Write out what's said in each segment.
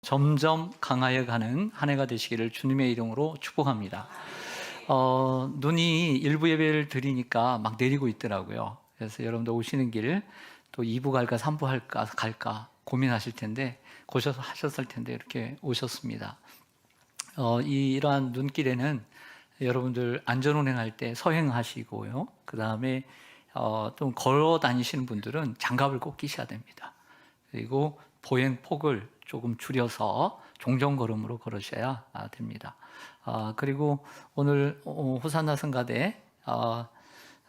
점점 강하여 가는 한 해가 되시기를 주님의 이름으로 축복합니다. 눈이 일부 예배를 드리니까 막 내리고 있더라고요. 그래서 여러분들 오시는 길 또 2부 갈까 3부 갈까 고민하실 텐데 하셨을 텐데 이렇게 오셨습니다. 이러한 눈길에는 여러분들 안전운행할 때 서행하시고요. 그 다음에 좀 걸어 다니시는 분들은 장갑을 꼭 끼셔야 됩니다. 그리고 보행 폭을 조금 줄여서 종종걸음으로 걸으셔야 됩니다. 그리고 오늘 호산나 성가대,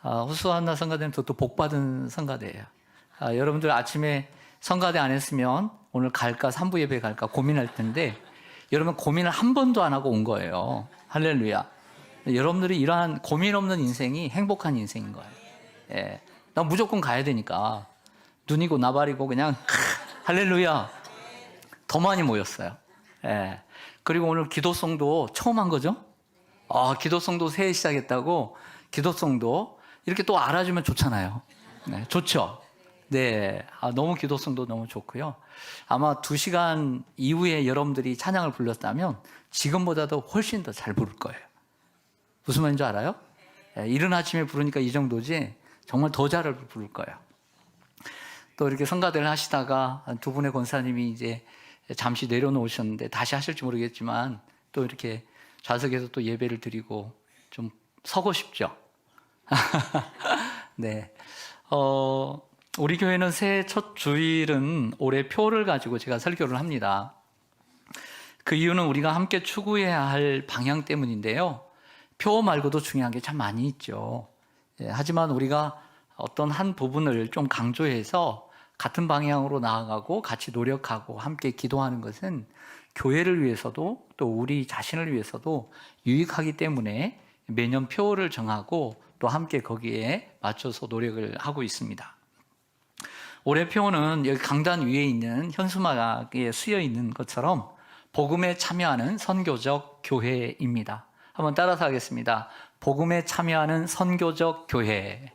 호산나 성가대는 또 복받은 성가대예요. 여러분들 아침에 성가대 안 했으면 오늘 갈까 3부 예배 갈까 고민할 텐데 여러분 고민을 한 번도 안 하고 온 거예요. 할렐루야. 여러분들이 이러한 고민 없는 인생이 행복한 인생인 거예요. 예. 나 무조건 가야 되니까 눈이고 나발이고 그냥 할렐루야. 더 많이 모였어요. 예. 그리고 오늘 기도송도 처음 한 거죠? 기도송도 새해 시작했다고 기도송도 이렇게 또 알아주면 좋잖아요. 네, 좋죠? 네. 너무 기도송도 너무 좋고요. 아마 2시간 이후에 여러분들이 찬양을 불렀다면 지금보다도 훨씬 더 잘 부를 거예요. 무슨 말인지 알아요? 예, 이른 아침에 부르니까 이 정도지 정말 더 잘 부를 거예요. 또 이렇게 성가대를 하시다가 두 분의 권사님이 이제 잠시 내려놓으셨는데 다시 하실지 모르겠지만 또 이렇게 좌석에서 또 예배를 드리고 좀 서고 싶죠. 네. 우리 교회는 새해 첫 주일은 올해 표를 가지고 제가 설교를 합니다. 그 이유는 우리가 함께 추구해야 할 방향 때문인데요. 표 말고도 중요한 게 참 많이 있죠. 예, 하지만 우리가 어떤 한 부분을 좀 강조해서 같은 방향으로 나아가고 같이 노력하고 함께 기도하는 것은 교회를 위해서도 또 우리 자신을 위해서도 유익하기 때문에 매년 표를 정하고 또 함께 거기에 맞춰서 노력을 하고 있습니다. 올해 표는 여기 강단 위에 있는 현수막에 쓰여 있는 것처럼 복음에 참여하는 선교적 교회입니다. 한번 따라서 하겠습니다. 복음에 참여하는 선교적 교회.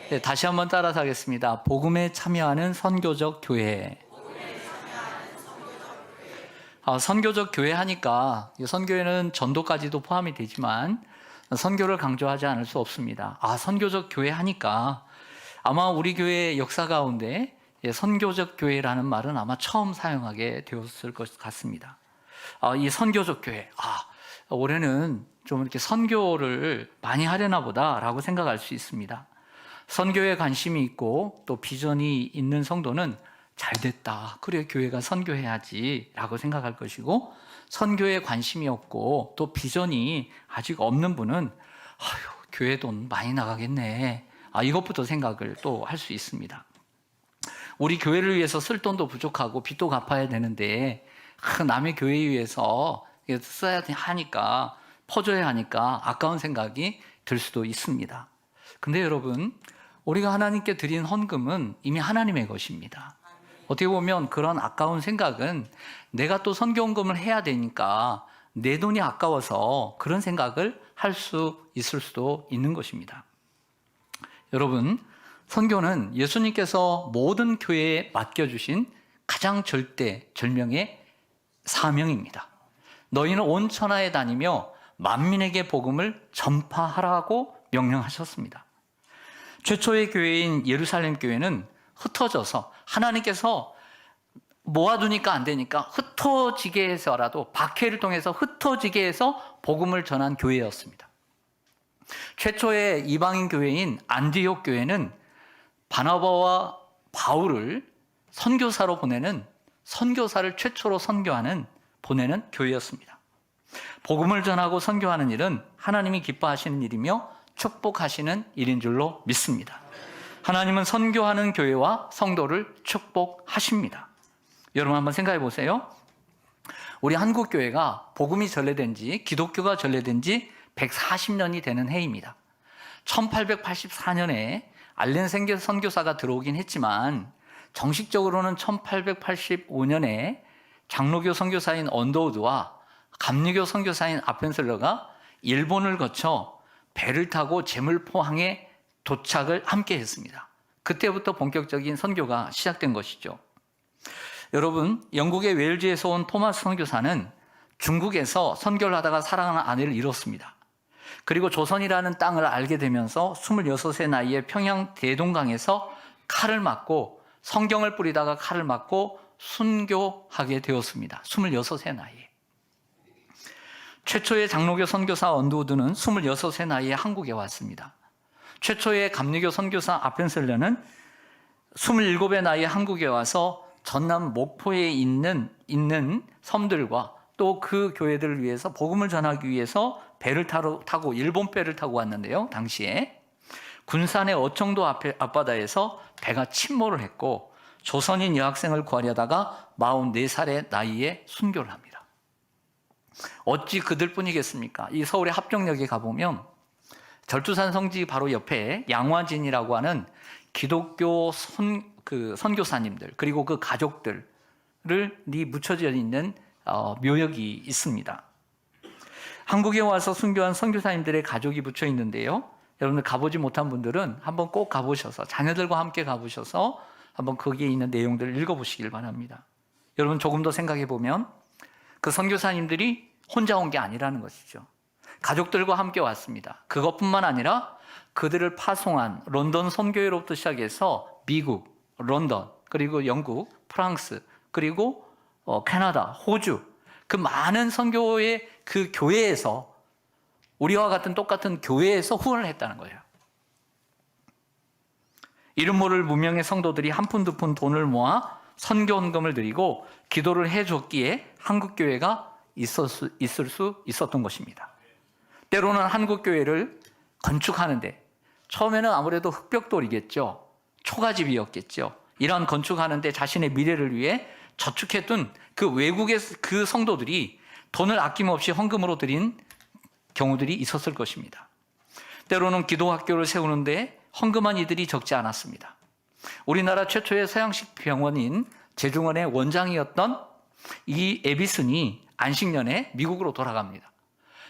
네, 다시 한번 따라서 하겠습니다. 복음에 참여하는 선교적 교회. 선교적 교회 하니까 선교회는 전도까지도 포함이 되지만 선교를 강조하지 않을 수 없습니다. 선교적 교회 하니까 아마 우리 교회 역사 가운데 선교적 교회라는 말은 아마 처음 사용하게 되었을 것 같습니다. 이 선교적 교회, 올해는 좀 이렇게 선교를 많이 하려나 보다라고 생각할 수 있습니다. 선교에 관심이 있고 또 비전이 있는 성도는 잘 됐다. 그래 교회가 선교해야지 라고 생각할 것이고 선교에 관심이 없고 또 비전이 아직 없는 분은 교회 돈 많이 나가겠네. 이것부터 생각을 또 할 수 있습니다. 우리 교회를 위해서 쓸 돈도 부족하고 빚도 갚아야 되는데 남의 교회에 위해서 써야 하니까 퍼줘야 하니까 아까운 생각이 들 수도 있습니다. 근데 여러분 우리가 하나님께 드린 헌금은 이미 하나님의 것입니다. 어떻게 보면 그런 아까운 생각은 내가 또 선교헌금을 해야 되니까 내 돈이 아까워서 그런 생각을 할 수 있을 수도 있는 것입니다. 여러분 선교는 예수님께서 모든 교회에 맡겨주신 가장 절명의 사명입니다. 너희는 온 천하에 다니며 만민에게 복음을 전파하라고 명령하셨습니다. 최초의 교회인 예루살렘 교회는 흩어져서 하나님께서 모아두니까 안 되니까 흩어지게 해서라도 박해를 통해서 흩어지게 해서 복음을 전한 교회였습니다. 최초의 이방인 교회인 안디옥 교회는 바나바와 바울을 선교사로 보내는 선교사를 최초로 보내는 교회였습니다. 복음을 전하고 선교하는 일은 하나님이 기뻐하시는 일이며 축복하시는 일인 줄로 믿습니다. 하나님은 선교하는 교회와 성도를 축복하십니다. 여러분 한번 생각해 보세요. 우리 한국교회가 복음이 전래된 지 기독교가 전래된 지 140년이 되는 해입니다. 1884년에 알렌 선교사가 들어오긴 했지만 정식적으로는 1885년에 장로교 선교사인 언더우드와 감리교 선교사인 아펜셀러가 일본을 거쳐 배를 타고 제물포항에 도착을 함께 했습니다. 그때부터 본격적인 선교가 시작된 것이죠. 여러분, 영국의 웨일즈에서 온 토마스 선교사는 중국에서 선교를 하다가 사랑하는 아내를 잃었습니다. 그리고 조선이라는 땅을 알게 되면서 26세 나이에 평양 대동강에서 칼을 맞고 성경을 뿌리다가 칼을 맞고 순교하게 되었습니다. 26세 나이에. 최초의 장로교 선교사 언두우드는 26세 나이에 한국에 왔습니다. 최초의 감리교 선교사 아펜셀러는 27의 나이에 한국에 와서 전남 목포에 있는 섬들과 또 그 교회들을 위해서 복음을 전하기 위해서 배를 타고 일본 배를 타고 왔는데요. 당시에 군산의 어청도 앞바다에서 배가 침몰을 했고 조선인 여학생을 구하려다가 44살의 나이에 순교를 합니다. 어찌 그들뿐이겠습니까? 이 서울의 합정역에 가보면 절두산 성지 바로 옆에 양화진이라고 하는 기독교 선교사님들 그리고 그 가족들이 묻혀져 있는 묘역이 있습니다. 한국에 와서 순교한 선교사님들의 가족이 묻혀 있는데요. 여러분들 가보지 못한 분들은 한번 꼭 가보셔서 자녀들과 함께 가보셔서 한번 거기에 있는 내용들을 읽어보시길 바랍니다. 여러분 조금 더 생각해 보면 그 선교사님들이 혼자 온 게 아니라는 것이죠. 가족들과 함께 왔습니다. 그것뿐만 아니라 그들을 파송한 런던 선교회로부터 시작해서 미국, 런던, 그리고 영국, 프랑스, 그리고 캐나다, 호주 그 많은 선교의 그 교회에서 우리와 같은 똑같은 교회에서 후원을 했다는 거예요. 이름 모를 무명의 성도들이 한 푼 두 푼 돈을 모아 선교헌금을 드리고 기도를 해줬기에 한국교회가 있을 수 있었던 것입니다. 때로는 한국교회를 건축하는데 처음에는 아무래도 흙벽돌이겠죠. 초가집이었겠죠. 이런 건축하는데 자신의 미래를 위해 저축해둔 그 외국의 그 성도들이 돈을 아낌없이 헌금으로 드린 경우들이 있었을 것입니다. 때로는 기도학교를 세우는데 헌금한 이들이 적지 않았습니다. 우리나라 최초의 서양식 병원인 제중원의 원장이었던 이 에비슨이 안식년에 미국으로 돌아갑니다.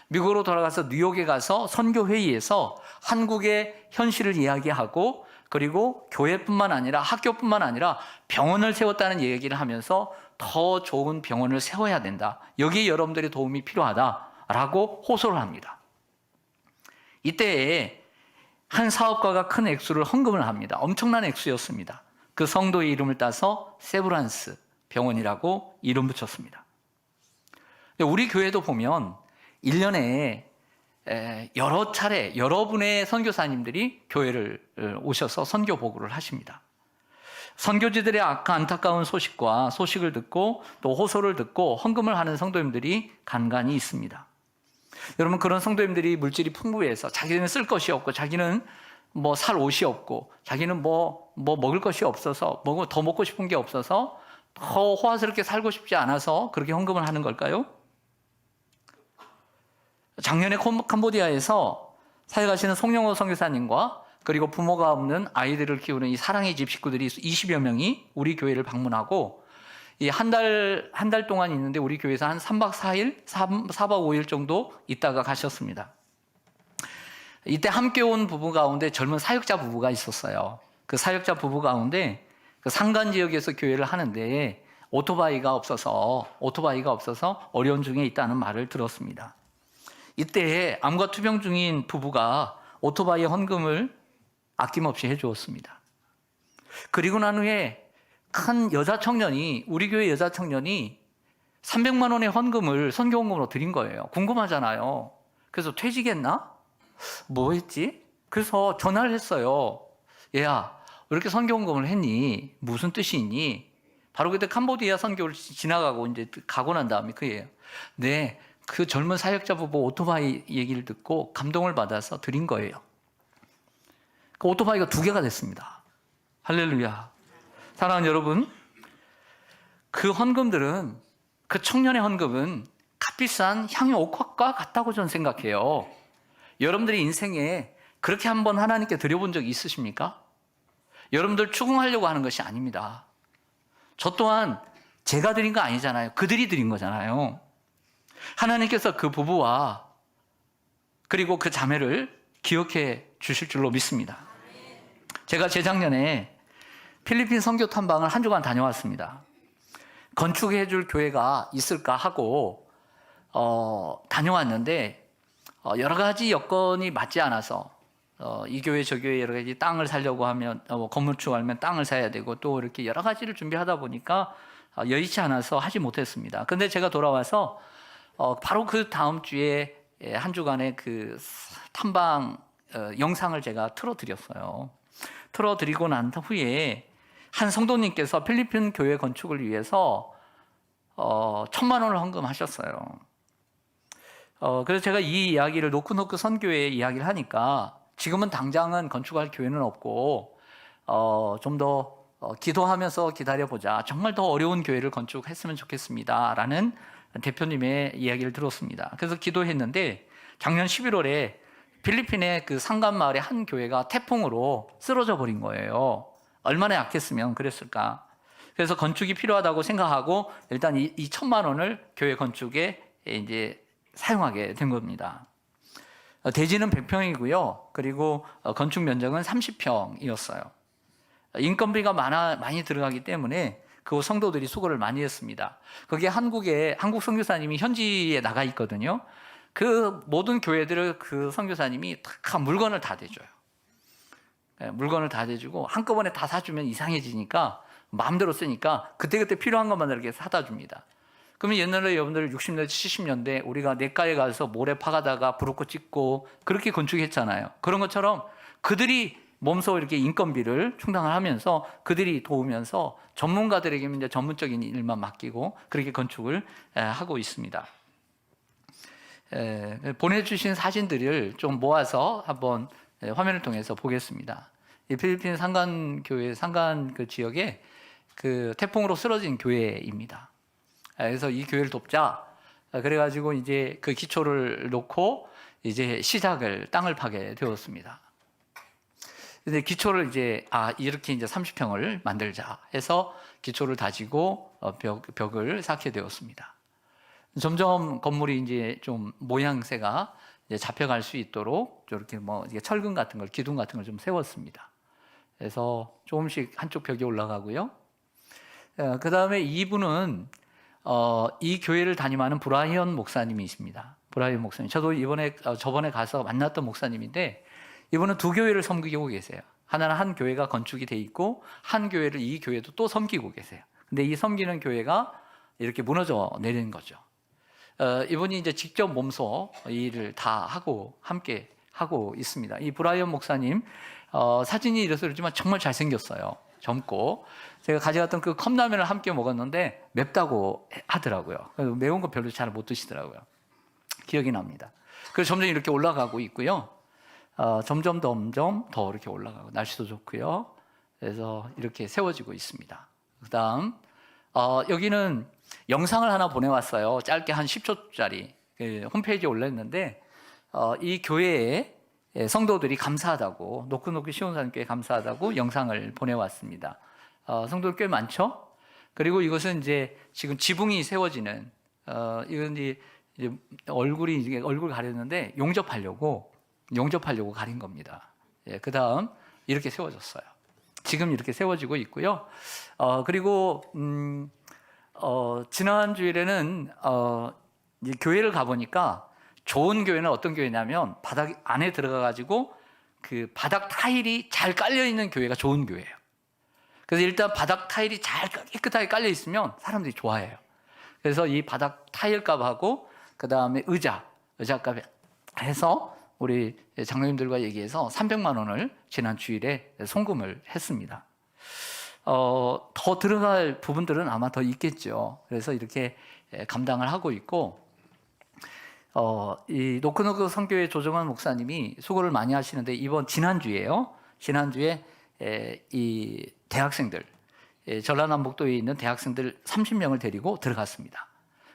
미국으로 돌아가서 뉴욕에 가서 선교회의에서 한국의 현실을 이야기하고 그리고 교회뿐만 아니라 학교뿐만 아니라 병원을 세웠다는 얘기를 하면서 더 좋은 병원을 세워야 된다. 여기에 여러분들의 도움이 필요하다라고 호소를 합니다. 이때에 한 사업가가 큰 액수를 헌금을 합니다. 엄청난 액수였습니다. 그 성도의 이름을 따서 세브란스 병원이라고 이름 붙였습니다. 우리 교회도 보면 1년에 여러 차례 여러분의 선교사님들이 교회를 오셔서 선교 보고를 하십니다. 선교지들의 안타까운 소식을 듣고 또 호소를 듣고 헌금을 하는 성도님들이 간간히 있습니다. 여러분 그런 성도님들이 물질이 풍부해서 자기는 쓸 것이 없고 자기는 뭐 살 옷이 없고 자기는 뭐 먹을 것이 없어서 더 먹고 싶은 게 없어서 더 호화스럽게 살고 싶지 않아서 그렇게 헌금을 하는 걸까요? 작년에 캄보디아에서 사역하시는 송영호 선교사님과 그리고 부모가 없는 아이들을 키우는 이 사랑의 집 식구들이 20여 명이 우리 교회를 방문하고 이 한 달 동안 있는데 우리 교회에서 한 3박 4일, 4박 5일 정도 있다가 가셨습니다. 이때 함께 온 부부 가운데 젊은 사역자 부부가 있었어요. 그 사역자 부부 가운데 그 산간 지역에서 교회를 하는데 오토바이가 없어서 어려운 중에 있다는 말을 들었습니다. 이때 암과 투병 중인 부부가 오토바이 헌금을 아낌없이 해주었습니다. 그리고 난 후에 큰 여자 청년이 우리 교회 여자 청년이 300만 원의 헌금을 선교헌금으로 드린 거예요. 궁금하잖아요. 그래서 퇴직했나? 뭐 했지? 그래서 전화를 했어요. 얘야, 왜 이렇게 선교헌금을 했니? 무슨 뜻이 있니? 바로 그때 캄보디아 선교를 지나가고 이제 가고 난 다음에 그예요. 네, 그 젊은 사역자 부부 오토바이 얘기를 듣고 감동을 받아서 드린 거예요. 그 오토바이가 2개가 됐습니다. 할렐루야. 사랑하는 여러분, 그 헌금들은 그 청년의 헌금은 값비싼 향유 옥화과 같다고 저는 생각해요. 여러분들이 인생에 그렇게 한번 하나님께 드려본 적이 있으십니까? 여러분들 추궁하려고 하는 것이 아닙니다. 저 또한 제가 드린 거 아니잖아요. 그들이 드린 거잖아요. 하나님께서 그 부부와 그리고 그 자매를 기억해 주실 줄로 믿습니다. 제가 재작년에 필리핀 선교 탐방을 한 주간 다녀왔습니다. 건축해줄 교회가 있을까 하고 다녀왔는데 여러 가지 여건이 맞지 않아서 이 교회 저 교회 여러 가지 땅을 사려고 하면 건물주가 알면 땅을 사야 되고 또 이렇게 여러 가지를 준비하다 보니까 여의치 않아서 하지 못했습니다. 근데 제가 돌아와서 바로 그 다음 주에 한 주간의 그 탐방 영상을 제가 틀어드렸어요. 틀어드리고 난 후에 한 성도님께서 필리핀 교회 건축을 위해서 1,000만 원을 헌금하셨어요. 그래서 제가 이 이야기를 노크노크 선교회 이야기를 하니까 지금은 당장은 건축할 교회는 없고 좀 더 기도하면서 기다려보자. 정말 더 어려운 교회를 건축했으면 좋겠습니다. 라는 대표님의 이야기를 들었습니다. 그래서 기도했는데 작년 11월에 필리핀의 그 상간 마을의 한 교회가 태풍으로 쓰러져 버린 거예요. 얼마나 약했으면 그랬을까. 그래서 건축이 필요하다고 생각하고 일단 이 1,000만 원을 교회 건축에 이제 사용하게 된 겁니다. 대지는 100평이고요. 그리고 건축 면적은 30평이었어요. 인건비가 많이 들어가기 때문에 그 성도들이 수고를 많이 했습니다. 거기에 한국 선교사님이 현지에 나가 있거든요. 그 모든 교회들을 그 선교사님이 다 물건을 다 대줘요. 물건을 다 대주고 한꺼번에 다 사주면 이상해지니까 마음대로 쓰니까 그때그때 필요한 것만 이렇게 사다 줍니다. 그러면 옛날에 여러분들 60년대 70년대 우리가 냇가에 가서 모래 파가다가 브로커 찍고 그렇게 건축했잖아요. 그런 것처럼 그들이 몸소 이렇게 인건비를 충당을 하면서 그들이 도우면서 전문가들에게 이제 전문적인 일만 맡기고 그렇게 건축을 하고 있습니다. 보내주신 사진들을 좀 모아서 한번 화면을 통해서 보겠습니다. 이 필리핀 상간교회 상간 그 지역에 그 태풍으로 쓰러진 교회입니다. 그래서 이 교회를 돕자. 그래가지고 이제 그 기초를 놓고 이제 시작을 땅을 파게 되었습니다. 근데 기초를 이제 이렇게 이제 30평을 만들자 해서 기초를 다지고 벽을 쌓게 되었습니다. 점점 건물이 이제 좀 모양새가 이제 잡혀갈 수 있도록 이렇게 이게 철근 같은 걸 기둥 같은 걸 좀 세웠습니다. 그래서 조금씩 한쪽 벽이 올라가고요. 그 다음에 이분은 이 교회를 담임하는 브라이언 목사님이십니다. 브라이언 목사님. 저도 저번에 가서 만났던 목사님인데 이분은 두 교회를 섬기고 계세요. 하나는 한 교회가 건축이 돼 있고 한 교회를 이 교회도 또 섬기고 계세요. 근데 이 섬기는 교회가 이렇게 무너져 내리는 거죠. 이분이 이제 직접 몸소 이 일을 다 하고 함께 하고 있습니다. 이 브라이언 목사님 사진이 이래서 그렇지만 정말 잘생겼어요. 젊고 제가 가져갔던 그 컵라면을 함께 먹었는데 맵다고 하더라고요. 그래서 매운 거 별로 잘 못 드시더라고요. 기억이 납니다. 그래서 점점 이렇게 올라가고 있고요. 점점 더 이렇게 올라가고 날씨도 좋고요. 그래서 이렇게 세워지고 있습니다. 그다음 여기는 영상을 하나 보내왔어요. 짧게 한 10초짜리 홈페이지에 올렸는데 이 교회에 성도들이 감사하다고 노크노크 시온산교회 감사하다고 영상을 보내왔습니다. 성도들 꽤 많죠? 그리고 이것은 이제 지금 지붕이 세워지는 이건 이제 얼굴 가렸는데 용접하려고 가린 겁니다. 그 다음 이렇게 세워졌어요. 지금 이렇게 세워지고 있고요. 그리고 지난 주일에는 이제 교회를 가보니까 좋은 교회는 어떤 교회냐면 바닥 안에 들어가가지고 그 바닥 타일이 잘 깔려 있는 교회가 좋은 교회예요. 그래서 일단 바닥 타일이 잘 깨끗하게 깔려 있으면 사람들이 좋아해요. 그래서 이 바닥 타일 값하고 그 다음에 의자 값 해서 우리 장로님들과 얘기해서 300만 원을 지난 주일에 송금을 했습니다. 더 들어갈 부분들은 아마 더 있겠죠. 그래서 이렇게 감당을 하고 있고, 이 노크노크 선교회 조정환 목사님이 수고를 많이 하시는데 지난주에요. 지난주에 이 대학생들, 전라남북도에 있는 대학생들 30명을 데리고 들어갔습니다.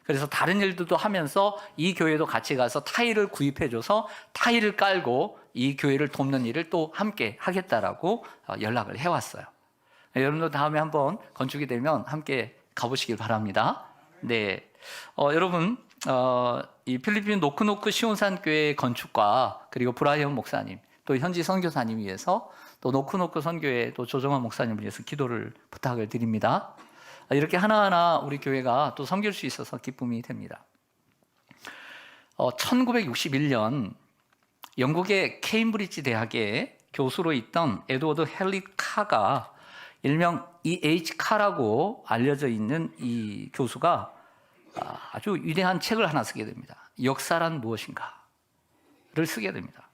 그래서 다른 일들도 하면서 이 교회도 같이 가서 타일을 구입해줘서 타일을 깔고 이 교회를 돕는 일을 또 함께 하겠다라고 연락을 해왔어요. 여러분도 다음에 한번 건축이 되면 함께 가보시길 바랍니다. 네, 여러분 이 필리핀 노크노크 시온산 교회 건축과 그리고 브라이언 목사님 또 현지 선교사님 위해서 또 노크노크 선교회 또 조정환 목사님을 위해서 기도를 부탁을 드립니다. 이렇게 하나하나 우리 교회가 또 섬길 수 있어서 기쁨이 됩니다. 1961년 영국의 케임브리지 대학의 교수로 있던 에드워드 헬리카가 일명 E.H. 카라고 알려져 있는 이 교수가 아주 위대한 책을 하나 쓰게 됩니다. 역사란 무엇인가를 쓰게 됩니다.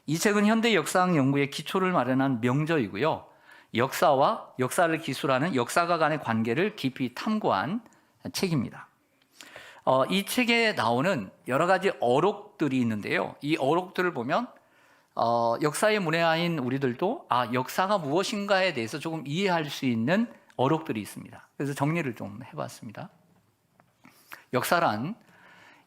이 책은 현대 역사학 연구의 기초를 마련한 명저이고요. 역사와 역사를 기술하는 역사가 간의 관계를 깊이 탐구한 책입니다. 이 책에 나오는 여러 가지 어록들이 있는데요. 이 어록들을 보면 역사의 문외한인 우리들도 역사가 무엇인가에 대해서 조금 이해할 수 있는 어록들이 있습니다. 그래서 정리를 좀 해봤습니다. 역사란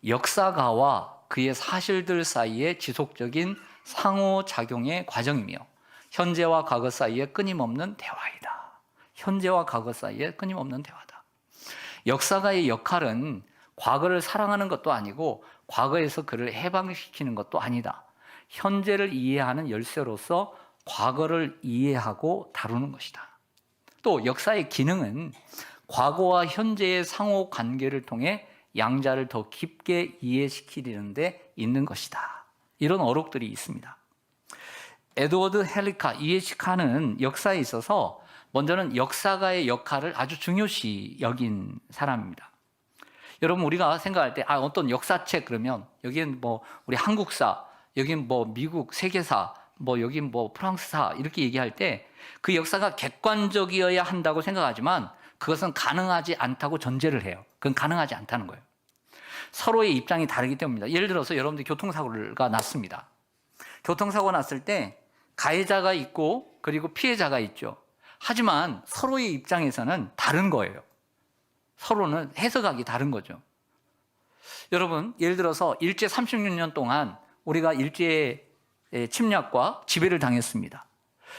역사가와 그의 사실들 사이의 지속적인 상호작용의 과정이며 현재와 과거 사이에 끊임없는 대화이다. 현재와 과거 사이에 끊임없는 대화다. 역사가의 역할은 과거를 사랑하는 것도 아니고 과거에서 그를 해방시키는 것도 아니다. 현재를 이해하는 열쇠로서 과거를 이해하고 다루는 것이다. 또 역사의 기능은 과거와 현재의 상호 관계를 통해 양자를 더 깊게 이해시키려는 데 있는 것이다. 이런 어록들이 있습니다. 에드워드 헬리카, E.H. 카는 역사에 있어서 먼저는 역사가의 역할을 아주 중요시 여긴 사람입니다. 여러분, 우리가 생각할 때 어떤 역사책 그러면 여기는 뭐 우리 한국사, 여긴 뭐 미국 세계사, 뭐 여긴 뭐 프랑스사 이렇게 얘기할 때 그 역사가 객관적이어야 한다고 생각하지만 그것은 가능하지 않다고 전제를 해요. 그건 가능하지 않다는 거예요. 서로의 입장이 다르기 때문입니다. 예를 들어서 여러분들이 교통사고가 났습니다. 교통사고 났을 때 가해자가 있고 그리고 피해자가 있죠. 하지만 서로의 입장에서는 다른 거예요. 서로는 해석하기 다른 거죠. 여러분, 예를 들어서 일제 36년 동안 우리가 일제의 침략과 지배를 당했습니다.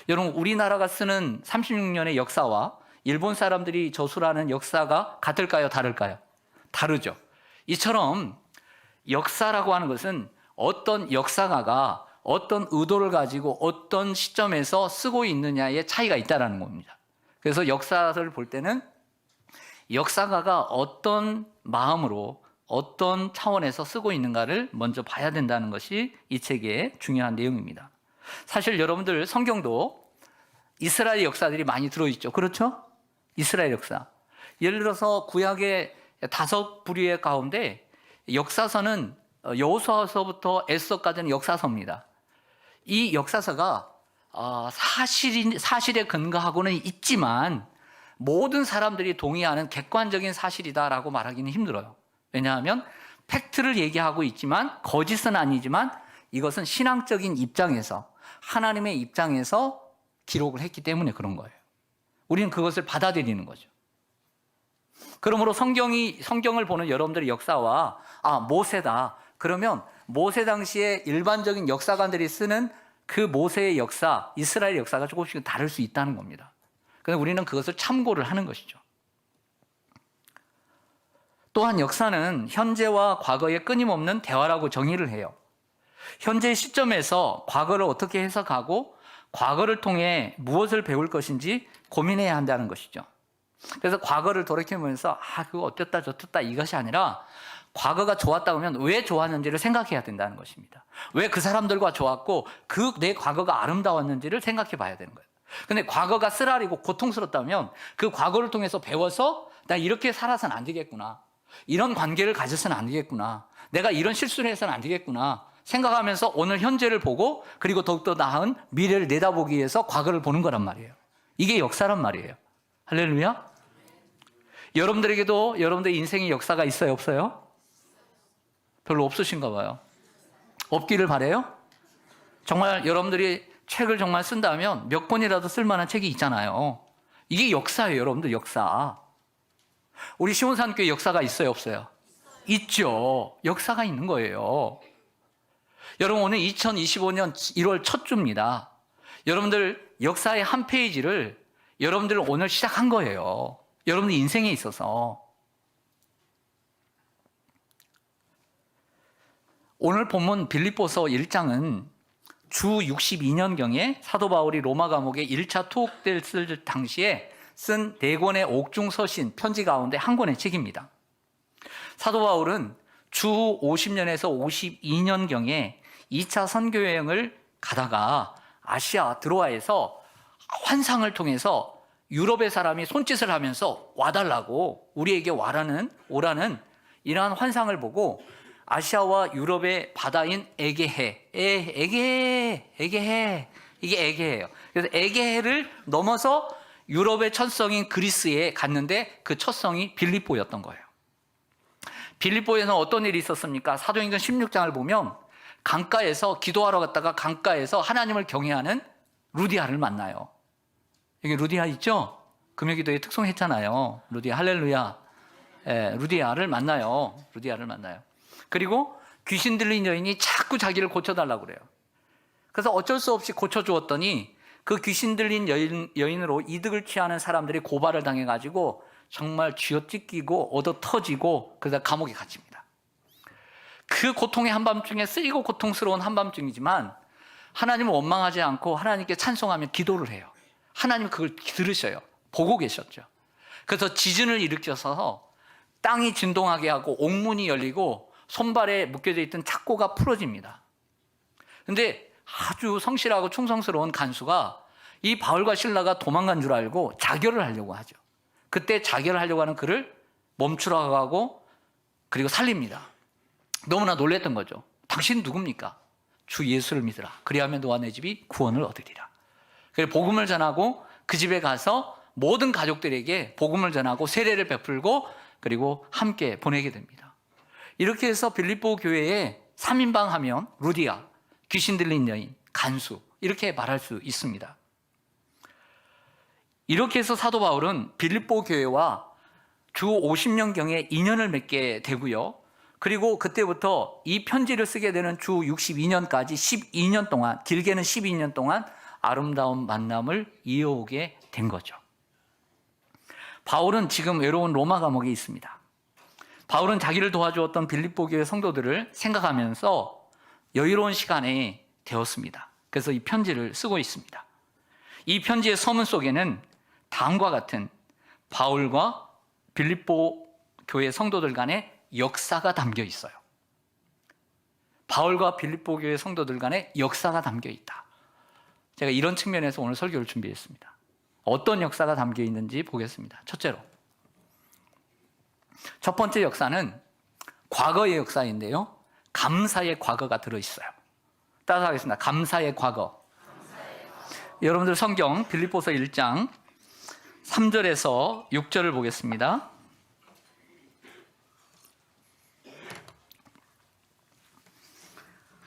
여러분, 우리나라가 쓰는 36년의 역사와 일본 사람들이 저술하는 역사가 같을까요? 다를까요? 다르죠. 이처럼 역사라고 하는 것은 어떤 역사가가 어떤 의도를 가지고 어떤 시점에서 쓰고 있느냐의 차이가 있다는 겁니다. 그래서 역사를 볼 때는 역사가가 어떤 마음으로 어떤 차원에서 쓰고 있는가를 먼저 봐야 된다는 것이 이 책의 중요한 내용입니다. 사실 여러분들 성경도 이스라엘 역사들이 많이 들어있죠. 그렇죠? 이스라엘 역사. 예를 들어서 구약의 5부류의 가운데 역사서는 여호수아서부터 에스더까지는 역사서입니다. 이 역사서가 사실에 근거하고는 있지만 모든 사람들이 동의하는 객관적인 사실이다라고 말하기는 힘들어요. 왜냐하면 팩트를 얘기하고 있지만 거짓은 아니지만 이것은 신앙적인 입장에서 하나님의 입장에서 기록을 했기 때문에 그런 거예요. 우리는 그것을 받아들이는 거죠. 그러므로 성경을 보는 여러분들의 역사와 모세다. 그러면 모세 당시에 일반적인 역사관들이 쓰는 그 모세의 역사, 이스라엘 역사가 조금씩 다를 수 있다는 겁니다. 그래서 우리는 그것을 참고를 하는 것이죠. 또한 역사는 현재와 과거의 끊임없는 대화라고 정의를 해요. 현재 시점에서 과거를 어떻게 해석하고 과거를 통해 무엇을 배울 것인지 고민해야 한다는 것이죠. 그래서 과거를 돌이켜보면서 그거 어땠다 저땠다 이것이 아니라 과거가 좋았다 그러면 왜 좋았는지를 생각해야 된다는 것입니다. 왜 그 사람들과 좋았고 내 과거가 아름다웠는지를 생각해 봐야 되는 거예요. 근데 과거가 쓰라리고 고통스럽다면 그 과거를 통해서 배워서 나 이렇게 살아서는 안 되겠구나. 이런 관계를 가져서는 안 되겠구나. 내가 이런 실수를 해서는 안 되겠구나. 생각하면서 오늘 현재를 보고 그리고 더욱더 나은 미래를 내다보기 위해서 과거를 보는 거란 말이에요. 이게 역사란 말이에요. 할렐루야. 여러분들에게도 여러분들의 인생의 역사가 있어요? 없어요? 별로 없으신가 봐요. 없기를 바라요. 정말 여러분들이 책을 정말 쓴다면 몇 권이라도 쓸만한 책이 있잖아요. 이게 역사예요. 여러분들 역사. 우리 시온산교회 역사가 있어요? 없어요? 있죠. 역사가 있는 거예요. 여러분, 오늘 2025년 1월 첫 주입니다. 여러분들 역사의 한 페이지를 여러분들 오늘 시작한 거예요. 여러분들 인생에 있어서. 오늘 본문 빌립보서 1장은 주 62년경에 사도 바울이 로마 감옥에 1차 투옥될 당시에 쓴 4권의 옥중서신 편지 가운데 한 권의 책입니다. 사도 바울은 주 50년에서 52년경에 2차 선교 여행을 가다가 아시아 드로아에서 환상을 통해서 유럽의 사람이 손짓을 하면서 와달라고, 우리에게 오라는 이러한 환상을 보고 아시아와 유럽의 바다인 에게해, 이게 에게해예요. 그래서 에게해를 넘어서 유럽의 첫 성인 그리스에 갔는데 그 첫 성이 빌립보였던 거예요. 빌립보에는 어떤 일이 있었습니까? 사도행전 16장을 보면 강가에서 기도하러 갔다가 강가에서 하나님을 경외하는 루디아를 만나요. 여기 루디아 있죠? 금요기도에 특송했잖아요. 루디아, 할렐루야. 루디아를 만나요. 그리고 귀신 들린 여인이 자꾸 자기를 고쳐달라고 그래요. 그래서 어쩔 수 없이 고쳐주었더니 그 귀신 들린 여인으로 이득을 취하는 사람들이 고발을 당해가지고 정말 쥐어뜯기고 얻어 터지고 그러다 감옥에 갇힙니다. 그 고통의 한밤중에 쓰이고 고통스러운 한밤중이지만 하나님을 원망하지 않고 하나님께 찬송하며 기도를 해요. 하나님 그걸 들으셔요. 보고 계셨죠. 그래서 지진을 일으켜서 땅이 진동하게 하고 옥문이 열리고 손발에 묶여져 있던 착고가 풀어집니다. 그런데 아주 성실하고 충성스러운 간수가 이 바울과 실라가 도망간 줄 알고 자결을 하려고 하죠. 그때 자결을 하려고 하는 그를 멈추라고 하고 그리고 살립니다. 너무나 놀랬던 거죠. 당신 누굽니까? 주 예수를 믿으라. 그리하면 너와 내 집이 구원을 얻으리라. 그래서 복음을 전하고 그 집에 가서 모든 가족들에게 복음을 전하고 세례를 베풀고 그리고 함께 보내게 됩니다. 이렇게 해서 빌립보 교회에 3인방 하면 루디아, 귀신 들린 여인, 간수 이렇게 말할 수 있습니다. 이렇게 해서 사도 바울은 빌립보 교회와 주 50년경에 인연을 맺게 되고요. 그리고 그때부터 이 편지를 쓰게 되는 주 62년까지 12년 동안, 길게는 12년 동안 아름다운 만남을 이어오게 된 거죠. 바울은 지금 외로운 로마 감옥에 있습니다. 바울은 자기를 도와주었던 빌립보 교회 성도들을 생각하면서 여유로운 시간이 되었습니다. 그래서 이 편지를 쓰고 있습니다. 이 편지의 서문 속에는 다음과 같은 바울과 빌립보 교회 성도들 간의 역사가 담겨 있어요. 바울과 빌립보 교회 성도들 간의 역사가 담겨 있다. 제가 이런 측면에서 오늘 설교를 준비했습니다. 어떤 역사가 담겨 있는지 보겠습니다. 첫째로, 첫 번째 역사는 과거의 역사인데요. 감사의 과거가 들어있어요. 따라서 하겠습니다. 감사의 과거. 여러분들 성경 빌립보서 1장 3절에서 6절을 보겠습니다.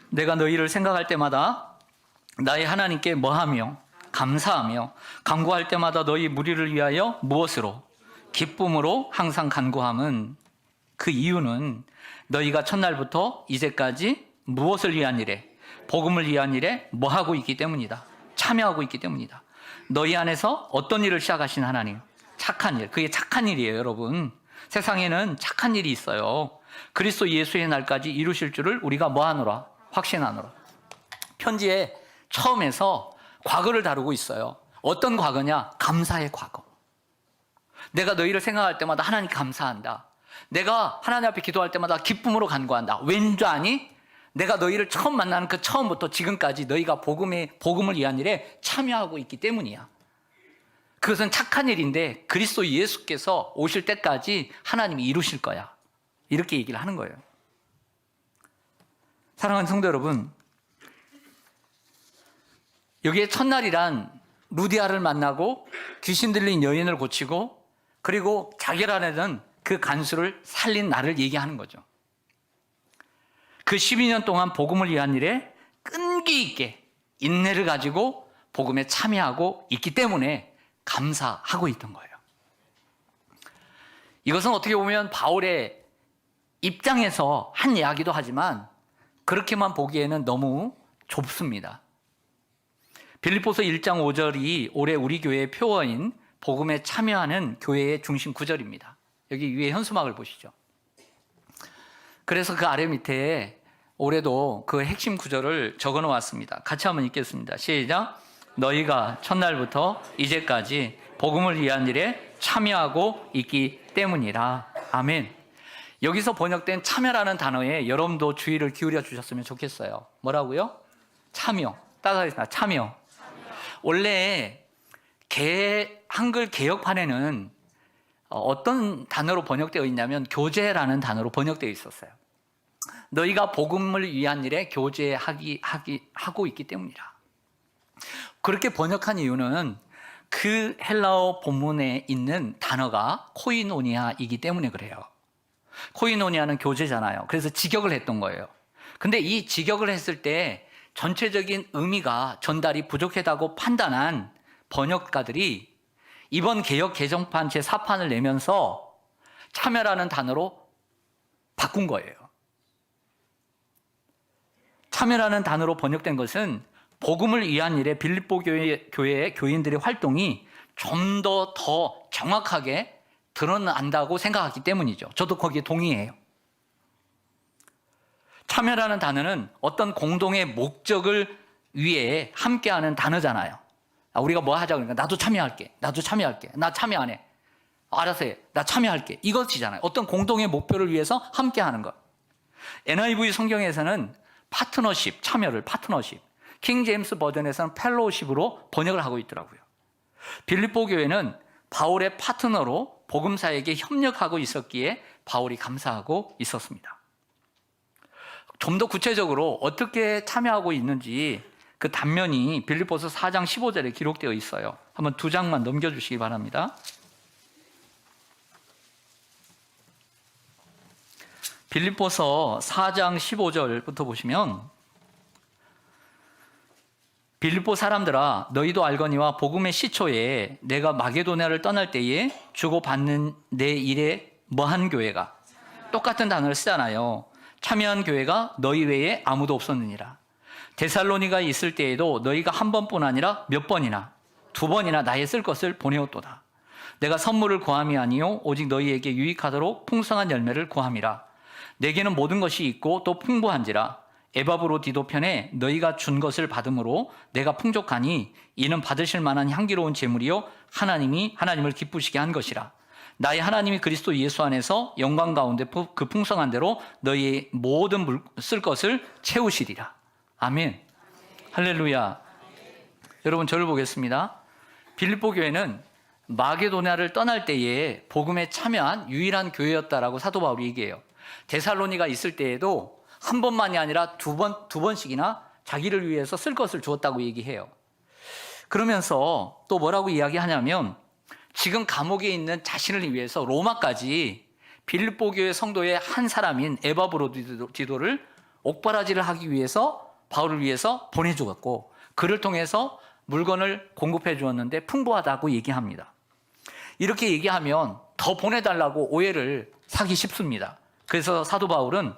내가 너희를 생각할 때마다 나의 하나님께 뭐하며 감사하며 간구할 때마다 너희 무리를 위하여 무엇으로? 기쁨으로 항상 간구함은, 그 이유는 너희가 첫날부터 이제까지 무엇을 위한 일에? 복음을 위한 일에 뭐하고 있기 때문이다. 참여하고 있기 때문이다. 너희 안에서 어떤 일을 시작하신 하나님? 착한 일. 그게 착한 일이에요, 여러분. 세상에는 착한 일이 있어요. 그리스도 예수의 날까지 이루실 줄을 우리가 뭐하노라? 확신하노라. 편지에 처음에서 과거를 다루고 있어요. 어떤 과거냐? 감사의 과거. 내가 너희를 생각할 때마다 하나님께 감사한다. 내가 하나님 앞에 기도할 때마다 기쁨으로 간구한다. 왠지 아니? 내가 너희를 처음 만나는 그 처음부터 지금까지 너희가 복음을 위한 일에 참여하고 있기 때문이야. 그것은 착한 일인데 그리스도 예수께서 오실 때까지 하나님이 이루실 거야. 이렇게 얘기를 하는 거예요. 사랑하는 성도 여러분, 여기에 첫날이란 루디아를 만나고 귀신 들린 여인을 고치고 그리고 자결하려던 그 간수를 살린 날을 얘기하는 거죠. 그 12년 동안 복음을 위한 일에 끈기 있게 인내를 가지고 복음에 참여하고 있기 때문에 감사하고 있던 거예요. 이것은 어떻게 보면 바울의 입장에서 한 이야기도 하지만 그렇게만 보기에는 너무 좁습니다. 빌립보서 1장 5절이 올해 우리 교회의 표어인 복음에 참여하는 교회의 중심 구절입니다. 여기 위에 현수막을 보시죠. 그래서 그 아래 밑에 올해도 그 핵심 구절을 적어 놓았습니다. 같이 한번 읽겠습니다. 시작. 너희가 첫날부터 이제까지 복음을 위한 일에 참여하고 있기 때문이라. 아멘. 여기서 번역된 참여라는 단어에 여러분도 주의를 기울여 주셨으면 좋겠어요. 뭐라고요? 참여. 따라하겠습니다. 참여. 원래 한글 개역판에는 어떤 단어로 번역되어 있냐면 교제라는 단어로 번역되어 있었어요. 너희가 복음을 위한 일에 교제하고 있기 때문이라. 그렇게 번역한 이유는 그 헬라어 본문에 있는 단어가 코이노니아이기 때문에 그래요. 코이노니아는 교제잖아요. 그래서 직역을 했던 거예요. 근데 이 직역을 했을 때 전체적인 의미가 전달이 부족하다고 판단한 번역가들이 이번 개역 개정판 제4판을 내면서 참여라는 단어로 바꾼 거예요. 참여라는 단어로 번역된 것은 복음을 위한 일에 빌립보 교회의 교인들의 활동이 좀 더 정확하게 드러난다고 생각하기 때문이죠. 저도 거기에 동의해요. 참여라는 단어는 어떤 공동의 목적을 위해 함께하는 단어잖아요. 우리가 뭐 하자 그러니까 나도 참여할게. 나 참여 안 해. 알아서 해. 나 참여할게. 이것이잖아요. 어떤 공동의 목표를 위해서 함께하는 것. NIV 성경에서는 파트너십, 참여를 파트너십. 킹 제임스 버전에서는 펠로우십으로 번역을 하고 있더라고요. 빌립보 교회는 바울의 파트너로 복음사에게 협력하고 있었기에 바울이 감사하고 있었습니다. 좀 더 구체적으로 어떻게 참여하고 있는지 그 단면이 빌립보서 4장 15절에 기록되어 있어요. 한번 2장만 넘겨주시기 바랍니다. 빌립보서 4장 15절부터 보시면 빌립보 사람들아 너희도 알거니와 복음의 시초에 내가 마게도냐를 떠날 때에 주고받는 내 일에 뭐한 교회가 똑같은 단어를 쓰잖아요. 참여한 교회가 너희 외에 아무도 없었느니라. 데살로니가 있을 때에도 너희가 한 번뿐 아니라 몇 번이나 2번이나 나의 쓸 것을 보내었도다. 내가 선물을 구함이 아니요 오직 너희에게 유익하도록 풍성한 열매를 구함이라. 내게는 모든 것이 있고 또 풍부한지라. 에바브로디도 편에 너희가 준 것을 받음으로 내가 풍족하니 이는 받으실 만한 향기로운 제물이요 하나님을 기쁘시게 한 것이라. 나의 하나님이 그리스도 예수 안에서 영광 가운데 그 풍성한 대로 너희의 모든 쓸 것을 채우시리라. 아멘. 할렐루야. 여러분 저를 보겠습니다. 빌립보 교회는 마게도냐를 떠날 때에 복음에 참여한 유일한 교회였다라고 사도 바울이 얘기해요. 데살로니가 있을 때에도 한 번만이 아니라 두 번씩이나 자기를 위해서 쓸 것을 주었다고 얘기해요. 그러면서 또 뭐라고 이야기하냐면 지금 감옥에 있는 자신을 위해서 로마까지 빌립보 교회 성도의 한 사람인 에바브로디도를 옥바라지를 하기 위해서 바울을 위해서 보내주었고 그를 통해서 물건을 공급해 주었는데 풍부하다고 얘기합니다. 이렇게 얘기하면 더 보내달라고 오해를 사기 쉽습니다. 그래서 사도 바울은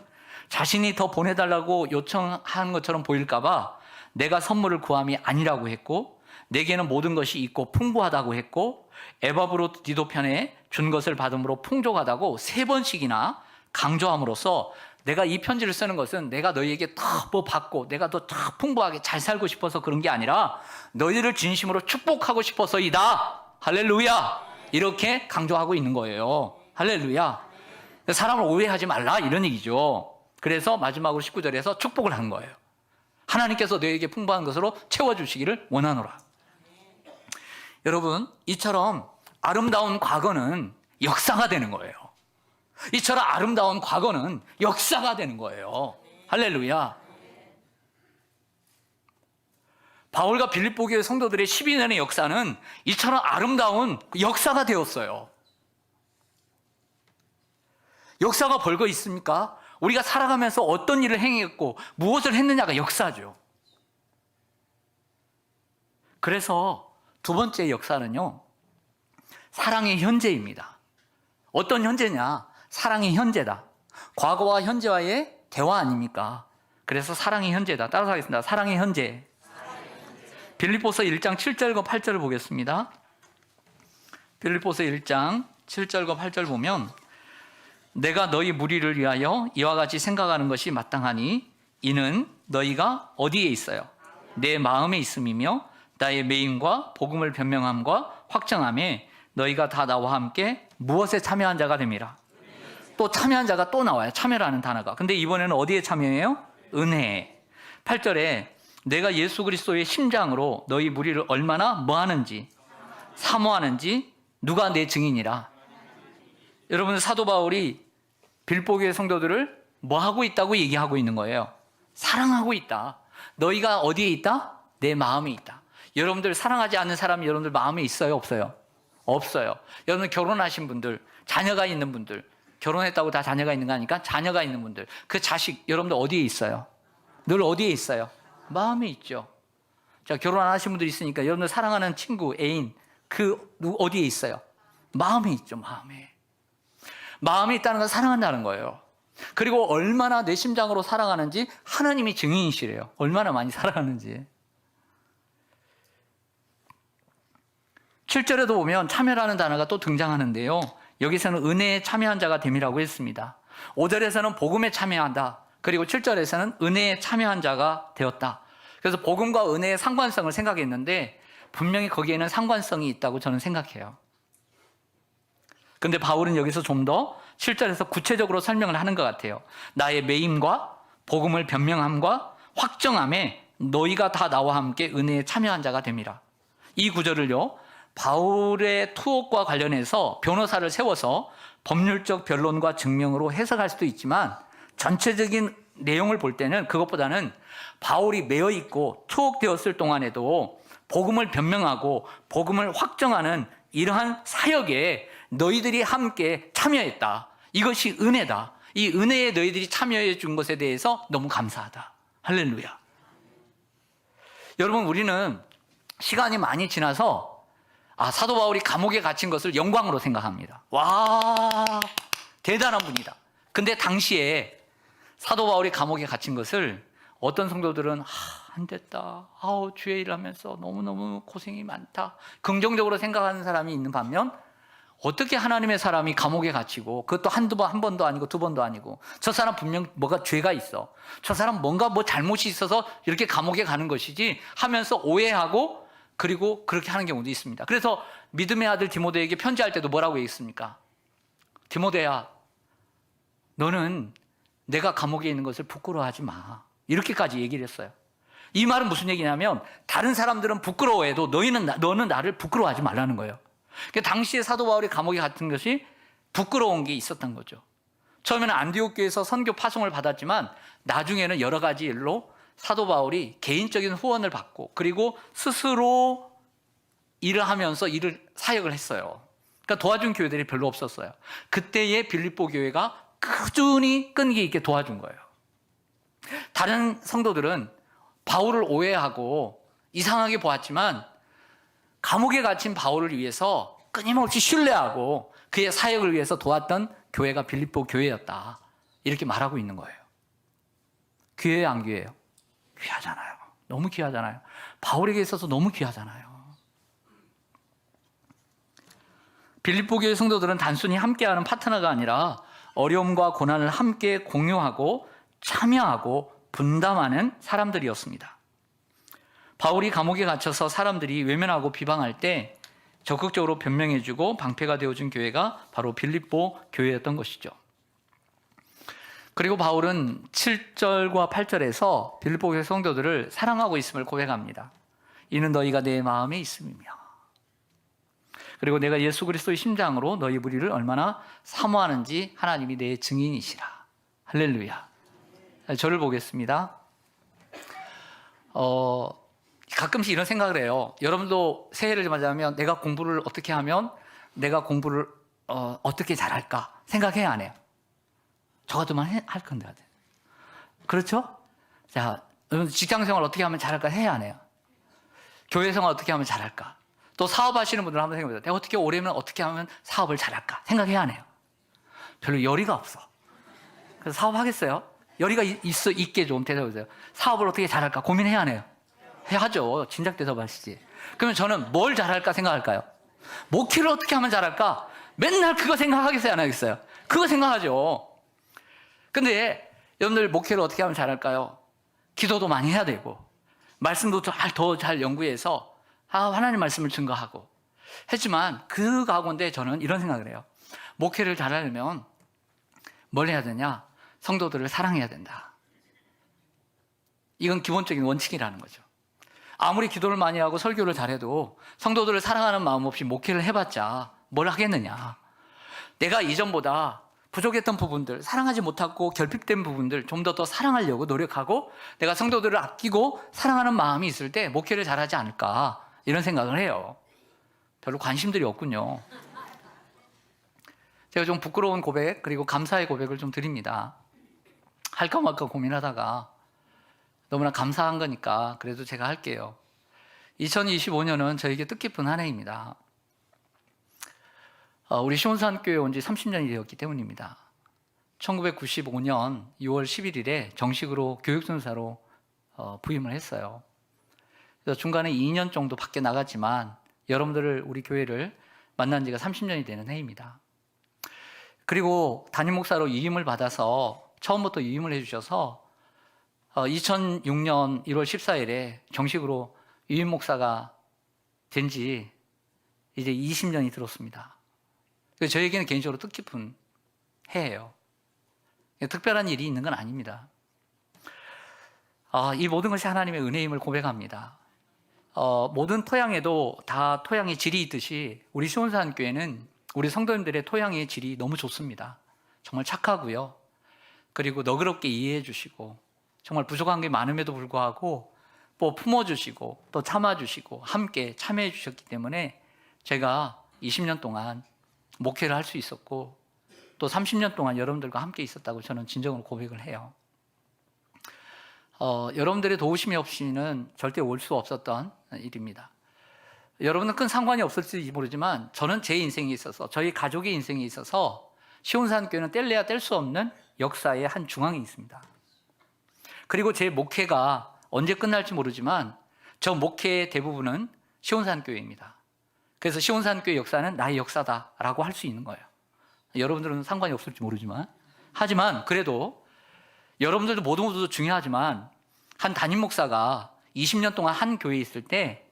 자신이 더 보내달라고 요청한 것처럼 보일까봐 내가 선물을 구함이 아니라고 했고 내게는 모든 것이 있고 풍부하다고 했고 에바브로디도 편에 준 것을 받음으로 풍족하다고 3번씩이나 강조함으로써 내가 이 편지를 쓰는 것은 내가 너희에게 더 뭐 받고 내가 더 풍부하게 잘 살고 싶어서 그런 게 아니라 너희를 진심으로 축복하고 싶어서이다. 할렐루야. 이렇게 강조하고 있는 거예요. 할렐루야. 사람을 오해하지 말라 이런 얘기죠. 그래서 마지막으로 19절에서 축복을 한 거예요. 하나님께서 너에게 풍부한 것으로 채워주시기를 원하노라. 여러분 이처럼 아름다운 과거는 역사가 되는 거예요. 이처럼 아름다운 과거는 역사가 되는 거예요. 할렐루야. 바울과 빌립보 교회 성도들의 12년의 역사는 이처럼 아름다운 역사가 되었어요. 역사가 벌거 있습니까? 우리가 살아가면서 어떤 일을 행했고 무엇을 했느냐가 역사죠. 그래서 두 번째 역사는요, 사랑의 현재입니다. 어떤 현재냐? 사랑의 현재다. 과거와 현재와의 대화 아닙니까? 그래서 사랑의 현재다. 따라서 하겠습니다. 사랑의 현재. 빌립보서 1장 7절과 8절을 보겠습니다. 빌립보서 1장 7절과 8절 보면 내가 너희 무리를 위하여 이와 같이 생각하는 것이 마땅하니 이는 너희가 어디에 있어요? 내 마음에 있음이며 나의 매임과 복음을 변명함과 확정함에 너희가 다 나와 함께 무엇에 참여한 자가 됨이라. 또 참여한 자가 또 나와요. 참여라는 단어가. 근데 이번에는 어디에 참여해요? 은혜에. 8절에 내가 예수 그리스도의 심장으로 너희 무리를 얼마나 뭐하는지 사모하는지 누가 내 증인이라. 여러분, 사도 바울이 빌보 교회 성도들을 뭐하고 있다고 얘기하고 있는 거예요? 사랑하고 있다. 너희가 어디에 있다? 내 마음에 있다. 여러분들 사랑하지 않는 사람이 여러분들 마음에 있어요? 없어요? 없어요. 여러분 결혼하신 분들, 자녀가 있는 분들, 결혼했다고 다 자녀가 있는 거 아니까 자녀가 있는 분들, 그 자식 여러분들 어디에 있어요? 늘 어디에 있어요? 마음에 있죠. 자, 결혼 안 하신 분들 있으니까 여러분들 사랑하는 친구, 애인, 어디에 있어요? 마음에 있죠. 마음에 있다는 건 사랑한다는 거예요. 그리고 얼마나 내 심장으로 사랑하는지 하나님이 증인이시래요. 얼마나 많이 사랑하는지. 7절에도 보면 참여라는 단어가 또 등장하는데요. 여기서는 은혜에 참여한 자가 됨이라고 했습니다. 5절에서는 복음에 참여한다. 그리고 7절에서는 은혜에 참여한 자가 되었다. 그래서 복음과 은혜의 상관성을 생각했는데 분명히 거기에는 상관성이 있다고 저는 생각해요. 근데 바울은 여기서 좀 더 7절에서 구체적으로 설명을 하는 것 같아요. 나의 매임과 복음을 변명함과 확정함에 너희가 다 나와 함께 은혜에 참여한 자가 됨이라. 이 구절을요, 바울의 투옥과 관련해서 변호사를 세워서 법률적 변론과 증명으로 해석할 수도 있지만 전체적인 내용을 볼 때는 그것보다는 바울이 매여 있고 투옥되었을 동안에도 복음을 변명하고 복음을 확정하는 이러한 사역에 너희들이 함께 참여했다. 이것이 은혜다. 이 은혜에 너희들이 참여해 준 것에 대해서 너무 감사하다. 할렐루야. 여러분, 우리는 시간이 많이 지나서 사도 바울이 감옥에 갇힌 것을 영광으로 생각합니다. 와, 대단한 분이다. 근데 당시에 사도 바울이 감옥에 갇힌 것을 어떤 성도들은 안 됐다. 주의 일 하면서 너무너무 고생이 많다. 긍정적으로 생각하는 사람이 있는 반면 어떻게 하나님의 사람이 감옥에 갇히고 그것도 한 번도 아니고 두 번도 아니고 저 사람 분명 뭐가 죄가 있어. 저 사람 뭔가 잘못이 있어서 이렇게 감옥에 가는 것이지 하면서 오해하고 그리고 그렇게 하는 경우도 있습니다. 그래서 믿음의 아들 디모데에게 편지할 때도 뭐라고 얘기했습니까? 디모데야, 너는 내가 감옥에 있는 것을 부끄러워하지 마. 이렇게까지 얘기를 했어요. 이 말은 무슨 얘기냐면 다른 사람들은 부끄러워해도 너는 나를 부끄러워하지 말라는 거예요. 그러니까 당시에 사도 바울이 감옥에 갇힌 것이 부끄러운 게 있었던 거죠. 처음에는 안디옥 교회에서 선교 파송을 받았지만 나중에는 여러 가지 일로 사도 바울이 개인적인 후원을 받고 그리고 스스로 일을 하면서 사역을 했어요. 그러니까 도와준 교회들이 별로 없었어요. 그때의 빌립보 교회가 꾸준히 끈기 있게 도와준 거예요. 다른 성도들은 바울을 오해하고 이상하게 보았지만 감옥에 갇힌 바울을 위해서 끊임없이 신뢰하고 그의 사역을 위해서 도왔던 교회가 빌립보 교회였다. 이렇게 말하고 있는 거예요. 귀해요, 안 귀해요? 귀하잖아요. 너무 귀하잖아요. 바울에게 있어서 너무 귀하잖아요. 빌립보 교회 성도들은 단순히 함께하는 파트너가 아니라 어려움과 고난을 함께 공유하고 참여하고 분담하는 사람들이었습니다. 바울이 감옥에 갇혀서 사람들이 외면하고 비방할 때 적극적으로 변명해주고 방패가 되어준 교회가 바로 빌립보 교회였던 것이죠. 그리고 바울은 7절과 8절에서 빌립보 교회 성도들을 사랑하고 있음을 고백합니다. 이는 너희가 내 마음에 있음이며 그리고 내가 예수 그리스도의 심장으로 너희 무리를 얼마나 사모하는지 하나님이 내 증인이시라. 할렐루야. 저를 보겠습니다. 가끔씩 이런 생각을 해요. 여러분도 새해를 맞이하면 내가 공부를 어떻게 하면 내가 공부를 어떻게 잘할까 생각해야 안 해요. 저 같으면 할 건데. 그렇죠? 자, 여러분 직장생활 어떻게 하면 잘할까 해야 안 해요. 교회생활 어떻게 하면 잘할까. 또 사업하시는 분들 한번 생각해보세요. 내가 어떻게 올해는 어떻게 하면 사업을 잘할까 생각해야 안 해요. 별로 열의가 없어. 그래서 사업하겠어요? 열의가 있게 좀 대답해보세요. 사업을 어떻게 잘할까 고민해야 안 해요. 해야죠. 진작 대답하시지. 그러면 저는 뭘 잘할까 생각할까요? 목회를 어떻게 하면 잘할까? 맨날 그거 생각하겠어요? 안 하겠어요? 그거 생각하죠. 근데 여러분들 목회를 어떻게 하면 잘할까요? 기도도 많이 해야 되고 말씀도 더 잘 연구해서 하나님 말씀을 증거하고 했지만 그 가운데 저는 이런 생각을 해요. 목회를 잘하려면 뭘 해야 되냐? 성도들을 사랑해야 된다. 이건 기본적인 원칙이라는 거죠. 아무리 기도를 많이 하고 설교를 잘해도 성도들을 사랑하는 마음 없이 목회를 해봤자 뭘 하겠느냐. 내가 이전보다 부족했던 부분들, 사랑하지 못하고 결핍된 부분들 좀 더 사랑하려고 노력하고 내가 성도들을 아끼고 사랑하는 마음이 있을 때 목회를 잘하지 않을까 이런 생각을 해요. 별로 관심들이 없군요. 제가 좀 부끄러운 고백 그리고 감사의 고백을 좀 드립니다. 할까 말까 고민하다가 너무나 감사한 거니까 그래도 제가 할게요. 2025년은 저에게 뜻깊은 한 해입니다. 우리 시온산교회 온 지 30년이 되었기 때문입니다. 1995년 6월 11일에 정식으로 교육선사로 부임을 했어요. 그래서 중간에 2년 정도 밖에 나갔지만 여러분들을 우리 교회를 만난 지가 30년이 되는 해입니다. 그리고 담임 목사로 위임을 받아서 처음부터 위임을 해주셔서 2006년 1월 14일에 정식으로 위임 목사가 된 지 이제 20년이 들었습니다. 그래서 저에게는 개인적으로 뜻깊은 해예요. 특별한 일이 있는 건 아닙니다. 이 모든 것이 하나님의 은혜임을 고백합니다. 모든 토양에도 다 토양의 질이 있듯이 우리 시온산교회는 우리 성도님들의 토양의 질이 너무 좋습니다. 정말 착하고요. 그리고 너그럽게 이해해 주시고 정말 부족한 게 많음에도 불구하고 또 품어주시고 또 참아주시고 함께 참여해 주셨기 때문에 제가 20년 동안 목회를 할 수 있었고 또 30년 동안 여러분들과 함께 있었다고 저는 진정으로 고백을 해요. 여러분들의 도우심이 없이는 절대 올 수 없었던 일입니다. 여러분은 큰 상관이 없을지 모르지만 저는 제 인생에 있어서 저희 가족의 인생에 있어서 시온산교회는 뗄래야 뗄 수 없는 역사의 한 중앙에 있습니다. 그리고 제 목회가 언제 끝날지 모르지만 저 목회의 대부분은 시온산교회입니다. 그래서 시온산교회 역사는 나의 역사다라고 할 수 있는 거예요. 여러분들은 상관이 없을지 모르지만 하지만 그래도 여러분들도 모두 중요하지만 한 담임 목사가 20년 동안 한 교회에 있을 때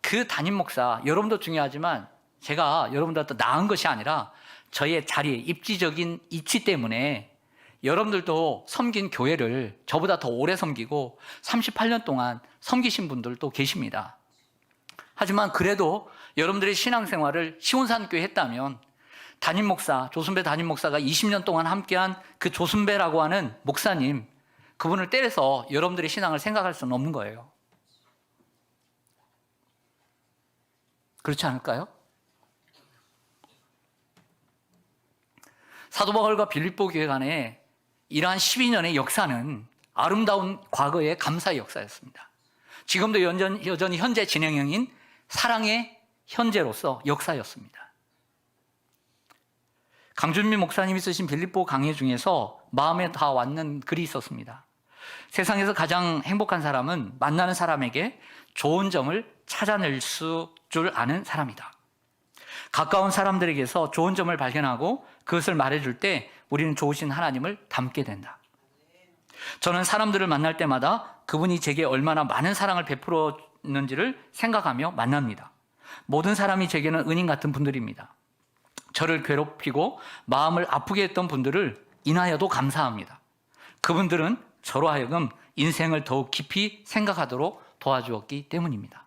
그 담임 목사 여러분도 중요하지만 제가 여러분들한테 나은 것이 아니라 저의 자리에 입지적인 이치 때문에 여러분들도 섬긴 교회를 저보다 더 오래 섬기고 38년 동안 섬기신 분들도 계십니다. 하지만 그래도 여러분들의 신앙생활을 시온산교회 했다면 담임 목사, 조순배 담임 목사가 20년 동안 함께한 그 조순배라고 하는 목사님 그분을 떼서 여러분들의 신앙을 생각할 수는 없는 거예요. 그렇지 않을까요? 사도 바울과 빌립보 교회 간의 이러한 12년의 역사는 아름다운 과거의 감사의 역사였습니다. 지금도 여전히 현재 진행형인 사랑의 현재로서 역사였습니다. 강준민 목사님이 쓰신 빌립보 강해 중에서 마음에 다 와닿는 글이 있었습니다. 세상에서 가장 행복한 사람은 만나는 사람에게 좋은 점을 찾아낼 줄 아는 사람이다. 가까운 사람들에게서 좋은 점을 발견하고 그것을 말해줄 때 우리는 좋으신 하나님을 닮게 된다. 저는 사람들을 만날 때마다 그분이 제게 얼마나 많은 사랑을 베풀었는지를 생각하며 만납니다. 모든 사람이 제게는 은인 같은 분들입니다. 저를 괴롭히고 마음을 아프게 했던 분들을 인하여도 감사합니다. 그분들은 저로 하여금 인생을 더욱 깊이 생각하도록 도와주었기 때문입니다.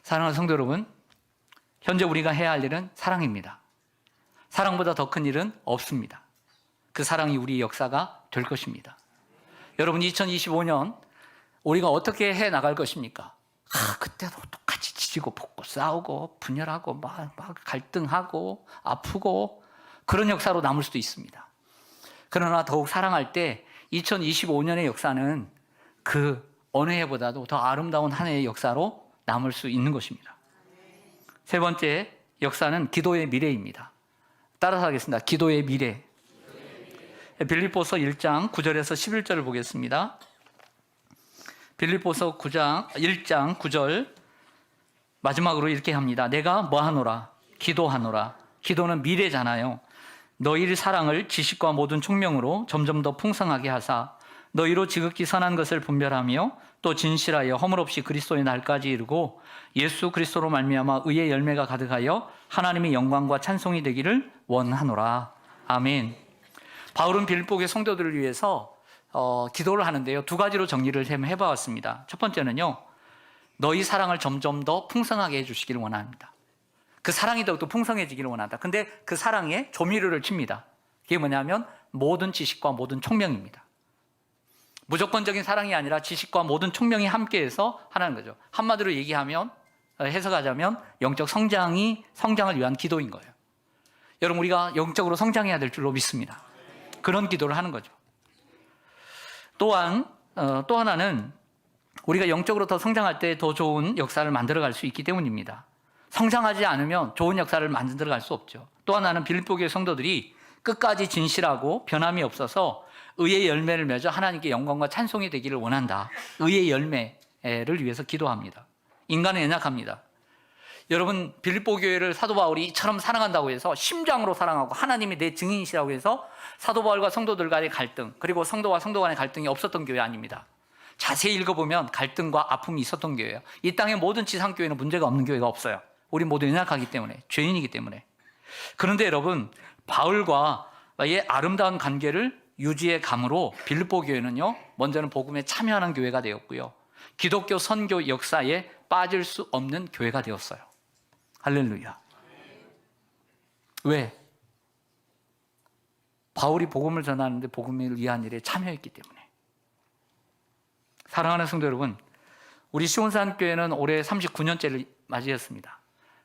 사랑하는 성도 여러분, 현재 우리가 해야 할 일은 사랑입니다. 사랑보다 더 큰 일은 없습니다. 그 사랑이 우리의 역사가 될 것입니다. 여러분 2025년 우리가 어떻게 해 나갈 것입니까? 그때도 똑같이 지지고 볶고 싸우고 분열하고 막 갈등하고 아프고 그런 역사로 남을 수도 있습니다. 그러나 더욱 사랑할 때 2025년의 역사는 그 어느 해보다도 더 아름다운 한 해의 역사로 남을 수 있는 것입니다. 세 번째 역사는 기도의 미래입니다. 따라서 하겠습니다. 기도의 미래. 빌립보서 1장 9절에서 11절을 보겠습니다. 빌립보서 1장 9절 마지막으로 이렇게 합니다. 내가 뭐하노라? 기도하노라. 기도는 미래잖아요. 너희의 사랑을 지식과 모든 총명으로 점점 더 풍성하게 하사 너희로 지극히 선한 것을 분별하며 또 진실하여 허물 없이 그리스도의 날까지 이르고 예수 그리스도로 말미암아 의의 열매가 가득하여 하나님의 영광과 찬송이 되기를 원하노라. 아멘. 바울은 빌립보의 성도들을 위해서 기도를 하는데요, 두 가지로 정리를 해봤습니다. 첫 번째는요, 너희 사랑을 점점 더 풍성하게 해주시기를 원합니다. 그 사랑이 더욱더 풍성해지기를 원한다. 근데 그 사랑에 조미료를 칩니다. 그게 뭐냐면 모든 지식과 모든 총명입니다. 무조건적인 사랑이 아니라 지식과 모든 총명이 함께해서 하나는 거죠. 한마디로 얘기하면, 해석하자면 영적 성장을 위한 기도인 거예요. 여러분, 우리가 영적으로 성장해야 될 줄로 믿습니다. 그런 기도를 하는 거죠. 또한 또 하나는 우리가 영적으로 더 성장할 때 더 좋은 역사를 만들어갈 수 있기 때문입니다. 성장하지 않으면 좋은 역사를 만들어갈 수 없죠. 또 하나는 빌립보 교회 성도들이 끝까지 진실하고 변함이 없어서 의의 열매를 맺어 하나님께 영광과 찬송이 되기를 원한다. 의의 열매를 위해서 기도합니다. 인간은 연약합니다. 여러분, 빌립보 교회를 사도 바울이 이처럼 사랑한다고 해서 심장으로 사랑하고 하나님이 내 증인이시라고 해서 사도 바울과 성도들 간의 갈등, 그리고 성도와 성도 간의 갈등이 없었던 교회 아닙니다. 자세히 읽어보면 갈등과 아픔이 있었던 교회예요. 이 땅의 모든 지상교회는 문제가 없는 교회가 없어요. 우리 모두 연약하기 때문에, 죄인이기 때문에. 그런데 여러분, 바울과의 아름다운 관계를 유지해 감으로 빌립보 교회는요, 먼저는 복음에 참여하는 교회가 되었고요, 기독교 선교 역사에 빠질 수 없는 교회가 되었어요. 할렐루야. 왜? 바울이 복음을 전하는데 복음을 위한 일에 참여했기 때문에. 사랑하는 성도 여러분, 우리 시온산 교회는 올해 39년째를 맞이했습니다.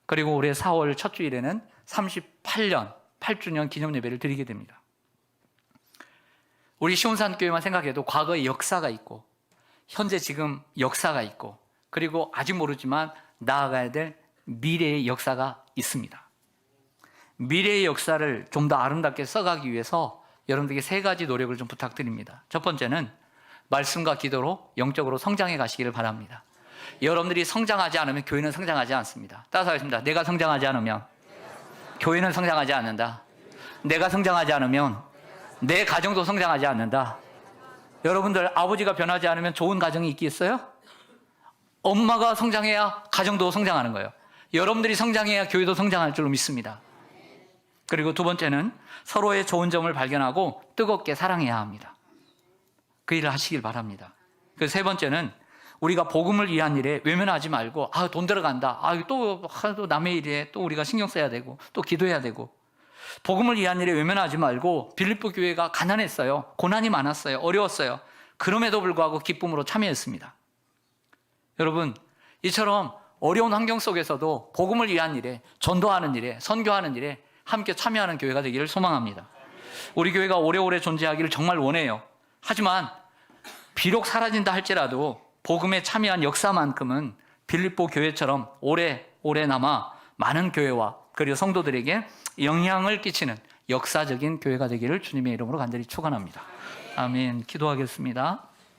그리고 올해 4월 첫 주일에는 8주년 기념 예배를 드리게 됩니다. 우리 시온산 교회만 생각해도 과거의 역사가 있고 현재 지금 역사가 있고 그리고 아직 모르지만 나아가야 될 미래의 역사가 있습니다. 미래의 역사를 좀 더 아름답게 써가기 위해서 여러분들에게 세 가지 노력을 좀 부탁드립니다. 첫 번째는 말씀과 기도로 영적으로 성장해 가시기를 바랍니다. 여러분들이 성장하지 않으면 교회는 성장하지 않습니다. 따라서 하겠습니다. 내가 성장하지 않으면 교회는 성장하지 않는다. 내가 성장하지 않으면 내 가정도 성장하지 않는다. 여러분들, 아버지가 변하지 않으면 좋은 가정이 있겠어요? 엄마가 성장해야 가정도 성장하는 거예요. 여러분들이 성장해야 교회도 성장할 줄로 믿습니다. 그리고 두 번째는 서로의 좋은 점을 발견하고 뜨겁게 사랑해야 합니다. 그 일을 하시길 바랍니다. 그 세 번째는 우리가 복음을 위한 일에 외면하지 말고 돈 들어간다. 또 남의 일에 또 우리가 신경 써야 되고 또 기도해야 되고, 복음을 위한 일에 외면하지 말고, 빌립보 교회가 가난했어요. 고난이 많았어요. 어려웠어요. 그럼에도 불구하고 기쁨으로 참여했습니다. 여러분, 이처럼 어려운 환경 속에서도 복음을 위한 일에, 전도하는 일에, 선교하는 일에 함께 참여하는 교회가 되기를 소망합니다. 우리 교회가 오래오래 존재하기를 정말 원해요. 하지만 비록 사라진다 할지라도 복음에 참여한 역사만큼은 빌립보 교회처럼 오래 남아 많은 교회와 그리고 성도들에게 영향을 끼치는 역사적인 교회가 되기를 주님의 이름으로 간절히 축원합니다. 아멘. 기도하겠습니다.